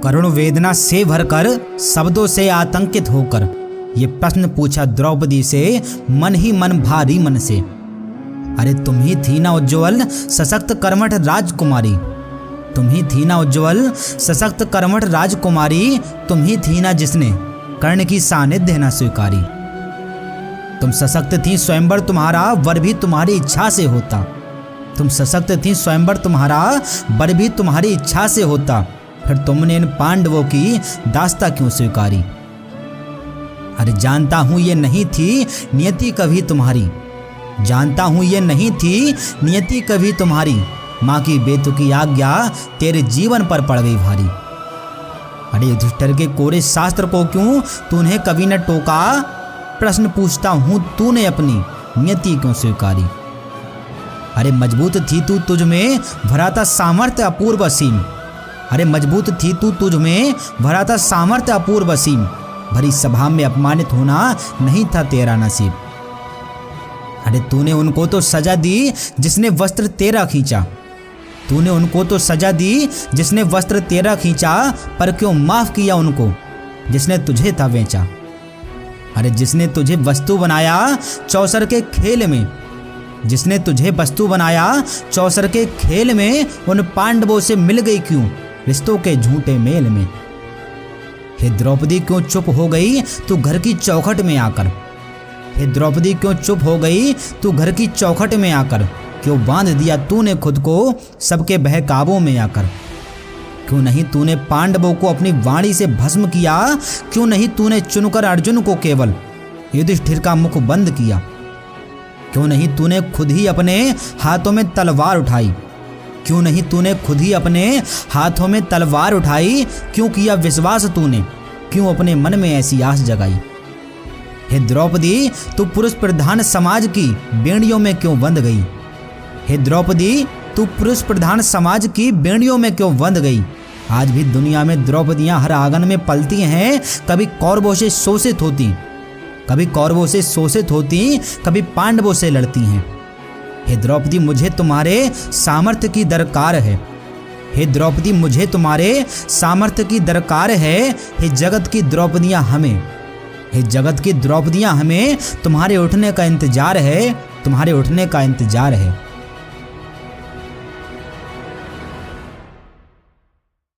करुण वेदना से भरकर शब्दों से आतंकित होकर ये प्रश्न पूछा द्रौपदी से, मन ही मन भारी मन से। अरे तुम ही थी ना उज्ज्वल सशक्त कर्मठ राजकुमारी, तुम ही थी ना उज्ज्वल सशक्त कर्मठ राजकुमारी, तुम ही थी ना जिसने कर्ण की सानिध्य न स्वीकारी। तुम सशक्त थी, स्वयंवर तुम्हारा वर भी तुम्हारी इच्छा से होता। तुम सशक्त थी, स्वयंवर तुम्हारा वर भी तुम्हारी इच्छा से होता, फिर तुमने इन पांडवों की दास्ता क्यों स्वीकारी। अरे जानता हूं ये नहीं थी नियति कभी तुम्हारी, जानता हूं ये नहीं थी नियति कभी तुम्हारी, माँ की बेतुकी आज्ञा तेरे जीवन पर पड़ गई भारी। अरे युधिष्ठिर के कोरे शास्त्र को क्यों तूने कभी न टोका, प्रश्न पूछता हूं तूने अपनी नियति क्यों स्वीकारी। अरे मजबूत थी तू, तुझ में भरा था सामर्थ्य अपूर्व असीम, अरे मजबूत थी तू, तुझ में भरा था सामर्थ्य अपूर्व असीम, भरी सभा में अपमानित होना नहीं था तेरा नसीब। अरे तूने उनको तो सजा दी जिसने वस्त्र तेरा खींचा, तूने उनको तो सजा दी जिसने वस्त्र तेरा खींचा, पर क्यों माफ किया उनको जिसने तुझे था बेचा। अरे जिसने तुझे वस्तु बनाया चौसर के खेल में, जिसने तुझे वस्तु बनाया चौसर के खेल में, उन पांडवों से मिल गई क्यों रिश्तों के झूठे मेल में। हे द्रौपदी क्यों चुप हो गई तू घर की चौखट में आकर, हे द्रौपदी क्यों चुप हो गई तू घर की चौखट में आकर, क्यों बांध दिया तूने खुद को सबके बहकावों में आकर। क्यों नहीं तूने पांडवों को अपनी वाणी से भस्म किया, क्यों नहीं तूने चुनकर अर्जुन को केवल युधिष्ठिर का मुख बंद किया। क्यों नहीं तूने खुद ही अपने हाथों में तलवार उठाई, क्यों नहीं तूने खुद ही अपने हाथों में तलवार उठाई, क्यों किया विश्वास तूने, क्यों अपने मन में ऐसी आस जगाई। हे द्रौपदी तू पुरुष प्रधान समाज की बेड़ियों में क्यों बंध गई, हे द्रौपदी तू पुरुष प्रधान समाज की बेड़ियों में क्यों बंध गई। आज भी दुनिया में द्रौपदियां हर आंगन में पलती हैं, कभी कौरवों से शोषित होती, कभी कौरवों से शोषित होती, कभी पांडवों से लड़ती हैं। हे द्रौपदी मुझे तुम्हारे सामर्थ्य की दरकार है, हे द्रौपदी मुझे तुम्हारे सामर्थ्य की दरकार है। हे जगत की द्रौपदियां हमें, हे जगत की द्रौपदियां हमें तुम्हारे उठने का इंतजार है, तुम्हारे उठने का इंतजार है।